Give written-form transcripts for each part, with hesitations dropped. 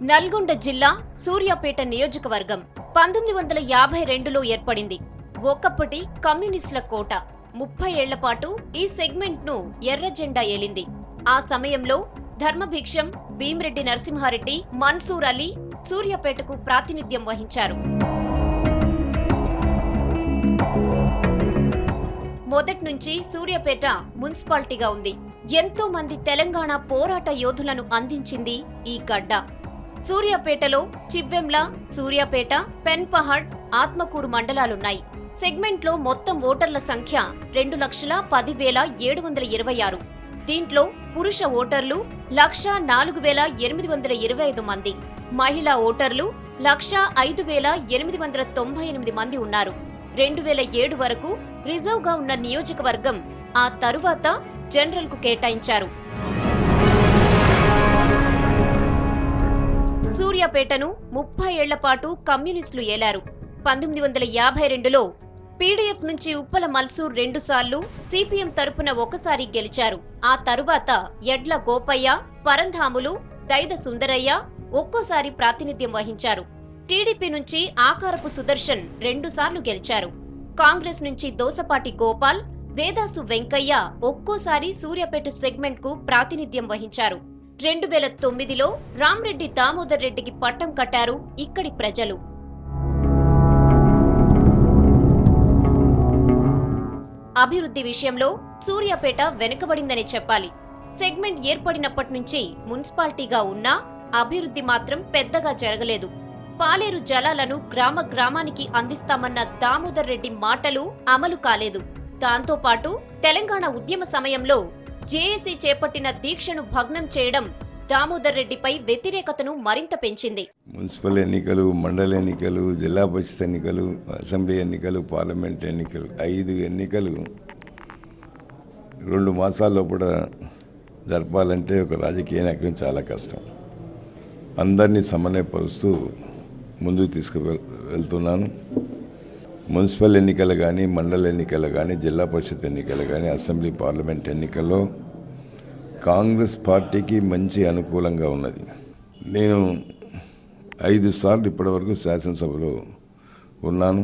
నల్గొండ జిల్లా సూర్యాపేట నియోజకవర్గం 1952లో ఏర్పడింది. ఒకప్పటి కమ్యూనిస్టుల కోట. 30 ఏళ్ల పాటు ఈ సెగ్మెంట్ ను ఎర్ర జెండా ఏలింది. ఆ సమయంలో ధర్మభిక్షం, భీమిరెడ్డి నరసింహారెడ్డి, మన్సూర్ అలీ సూర్యాపేటకు ప్రాతినిధ్యం వహించారు. మొదటి నుంచి సూర్యాపేట మున్సిపాలిటీగా ఉంది. ఎంతో మంది తెలంగాణ పోరాట యోధులను అందించింది ఈ గడ్డ. సూర్యాపేటలో చివ్వెంల, సూర్యాపేట, పెన్పహాడ్, ఆత్మకూరు మండలాలున్నాయి. సెగ్మెంట్ లో మొత్తం ఓటర్ల సంఖ్య 2,10,726. దీంట్లో పురుష ఓటర్లు 1,04,825 మంది, మహిళా ఓటర్లు 1,05,898 మంది ఉన్నారు. 2007 వరకు రిజర్వ్ గా ఉన్న నియోజకవర్గం ఆ తరువాత జనరల్ కు కేటాయించారు. సూర్యాపేటను 30 ఏళ్ల పాటు కమ్యూనిస్టులు ఏలారు. 1952లో పీడీఎఫ్ నుంచి ఉప్పల మల్సూర్ 2 సార్లు, సిపిఎం తరపున ఒకసారి గెలిచారు. ఆ తరువాత ఎడ్ల గోపయ్య, పరంధాములు, దైద సుందరయ్య ఒక్కోసారి ప్రాతినిధ్యం వహించారు. టీడీపీ నుంచి ఆకారపు సుదర్శన్ 2 సార్లు గెలిచారు. కాంగ్రెస్ నుంచి దోసపాటి గోపాల్, వేదాసు వెంకయ్య ఒక్కోసారి సూర్యాపేట సెగ్మెంట్ కు ప్రాతినిధ్యం వహించారు. 2009లో రామ్రెడ్డి దామోదర్ రెడ్డికి పట్టం కట్టారు ఇక్కడి ప్రజలు. అభివృద్ధి విషయంలో సూర్యాపేట వెనుకబడిందనే చెప్పాలి. సెగ్మెంట్ ఏర్పడినప్పటి నుంచి మున్సిపాలిటీగా ఉన్నా అభివృద్ధి మాత్రం పెద్దగా జరగలేదు. పాలేరు జలాలను గ్రామ గ్రామానికి అందిస్తామన్న దామోదర్ రెడ్డి మాటలు అమలు కాలేదు. దాంతో పాటు తెలంగాణ ఉద్యమ సమయంలో జేఏసీ చేపట్టిన దీక్షను భగ్నం చేయడం దామోదర్ రెడ్డిపై వ్యతిరేకతను మరింత పెంచింది. మున్సిపల్ ఎన్నికలు, మండల ఎన్నికలు, జిల్లా పరిషత్ ఎన్నికలు, అసెంబ్లీ ఎన్నికలు, పార్లమెంట్ ఎన్నికలు, 5 ఎన్నికలు 2 మాసాల్లో కూడా జరపాలంటే ఒక రాజకీయ నాయకుడు చాలా కష్టం. అందరినీ సమన్వయపరుస్తూ ముందుకు తీసుకువెళ్తున్నాను. మున్సిపల్ ఎన్నికలు కానీ, మండల ఎన్నికలు కానీ, జిల్లా పరిషత్ ఎన్నికలు కానీ, అసెంబ్లీ పార్లమెంట్ ఎన్నికల్లో కాంగ్రెస్ పార్టీకి మంచి అనుకూలంగా ఉన్నది. నేను 5 సార్లు ఇప్పటివరకు శాసనసభలో ఉన్నాను.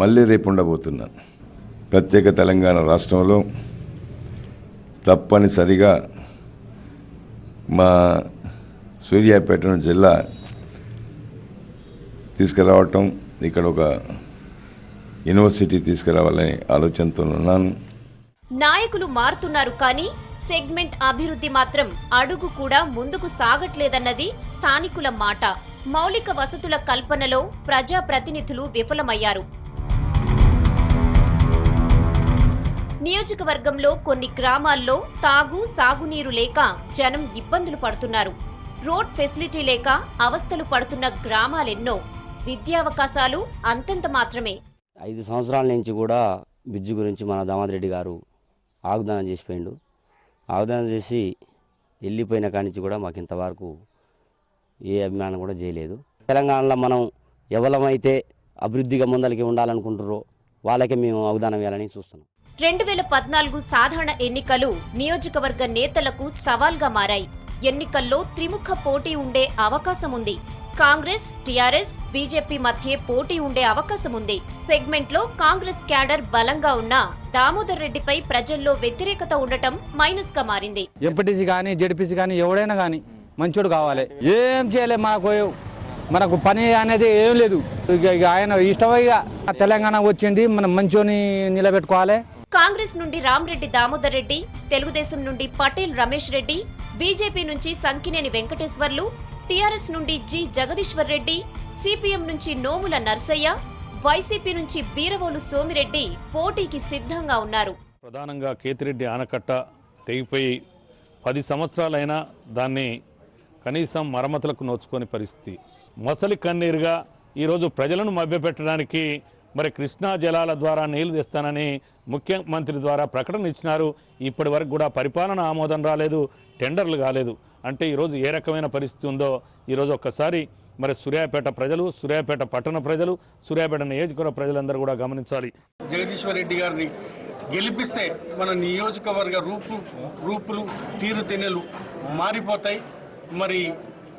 మళ్ళీ రేపు ఉండబోతున్నాను. ప్రత్యేక తెలంగాణ రాష్ట్రంలో తప్పనిసరిగా మా సూర్యాపేటను జిల్లా తీసుకురావటం, ఇక్కడ ఒక యూనివర్సిటీ తీసుకురావాలని ఆలోచనతో ఉన్నాను. నాయకులు మారుతున్నారు కానీ సెగ్మెంట్ అభివృద్ధి మాత్రం అడుగు కూడా ముందుకు సాగట్లేదన్నది స్థానికుల మాట. మౌలిక వసతుల కల్పనలో ప్రజాప్రతినిధులు విఫలమయ్యారు. నియోజకవర్గంలో కొన్ని గ్రామాల్లో తాగు, సాగునీరు లేక జనం ఇబ్బందులు పడుతున్నారు. రోడ్ ఫెసిలిటీ లేక అవస్థలు పడుతున్న గ్రామాలెన్నో. విద్యావకాశాలు అంతంత మాత్రమే. 5 సంవత్సరాల నుంచి కూడా బ్రిడ్జి గురించి మన దామోదర్ రెడ్డి గారు ఆగ్దానం చేసిపోయిండు. ఆగ్దానం చేసి వెళ్ళిపోయిన కాడి నుంచి కూడా మాకు ఇంతవరకు ఏ అభిమానం కూడా చేయలేదు. తెలంగాణలో మనం ఎవరమైతే అభివృద్ధిగా ముందరికి ఉండాలనుకుంటారో వాళ్ళకే మేము ఆగ్దానం వేయాలని చూస్తున్నాం. 2014 సాధారణ ఎన్నికలు నియోజకవర్గ నేతలకు సవాల్గా మారాయి. ఎన్నికల్లో త్రిముఖ పోటీ ఉండే అవకాశం ఉంది. కాంగ్రెస్, టీఆర్ఎస్, బీజేపీ మధ్య పోటీ ఉండే అవకాశం ఉంది. సెగ్మెంట్ లో కాంగ్రెస్ క్యాడర్ బలంగా ఉన్నా దామోదర్ రెడ్డిపై ప్రజల్లో వ్యతిరేకత ఉండటం మైనస్ గా మారింది. ఎంపీటీసీ కానీ, జెడ్పీసీ కానీ ఎవడైనా కానీ మంచోడు కావాలి. ఏం చేయలే, మనకు పని అనేది ఏం లేదు. ఆయన ఇష్టమైగా తెలంగాణ వచ్చింది, మనం మంచోని నిలబెట్టుకోవాలి. కాంగ్రెస్ నుండి రామ్రెడ్డి దామోదర్ రెడ్డి, తెలుగుదేశం నుండి పటేల్ రమేష్ రెడ్డి, బీజేపీ నుంచి సంకినేని వెంకటేశ్వర్లు, టీఆర్ఎస్ నుండి జి జగదీశ్వర్ రెడ్డి, సిపిఎం నుంచి నోముల నర్సయ్య, వైసీపీ నుంచి బీరవోలు సోమిరెడ్డి పోటీకి సిద్ధంగా ఉన్నారు. ప్రధానంగా కేతిరెడ్డి ఆనకట్ట తెగిపోయి 10 సంవత్సరాలైనా దాన్ని కనీసం మరమ్మతులకు నోచుకొని పరిస్థితి. మొసలి కన్నీరుగా ఈరోజు ప్రజలను మభ్యపెట్టడానికి మరి కృష్ణా జలాల ద్వారా నీళ్లు తెస్తానని ముఖ్యమంత్రి ద్వారా ప్రకటన ఇచ్చినారు. ఇప్పటి వరకు కూడా పరిపాలన ఆమోదం రాలేదు, టెండర్లు కాలేదు. అంటే ఈరోజు ఏ రకమైన పరిస్థితి ఉందో ఈరోజు ఒక్కసారి మరి సూర్యాపేట ప్రజలు, సూర్యాపేట పట్టణ ప్రజలు, సూర్యాపేట నియోజకవర్గ ప్రజలందరూ కూడా గమనించాలి. జగదీశ్వర్ రెడ్డి గారిని గెలిపిస్తే మన నియోజకవర్గ రూపులు తీరుతెన్నులు మారిపోతాయి. మరి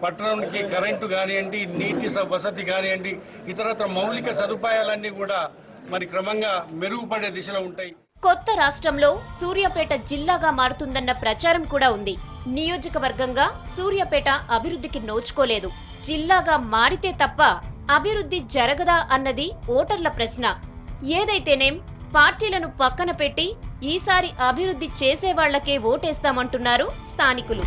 పట్టణానికి కరెంటు కానివ్వండి, నీటి వసతి కానివ్వండి, ఇతరత్ర మౌలిక సదుపాయాలన్నీ కూడా మరి క్రమంగా మెరుగుపడే దిశలో ఉంటాయి. కొత్త రాష్ట్రంలో సూర్యాపేట జిల్లాగా మారుతుందన్న ప్రచారం కూడా ఉంది. నియోజకవర్గంగా సూర్యాపేట అభివృద్ధికి నోచుకోలేదు. జిల్లాగా మారితే తప్ప అభివృద్ధి జరగదా అన్నది ఓటర్ల ప్రశ్న. ఏదైతేనేం పార్టీలను పక్కన పెట్టి ఈసారి అభివృద్ధి చేసేవాళ్లకే ఓటేస్తామంటున్నారు స్థానికులు.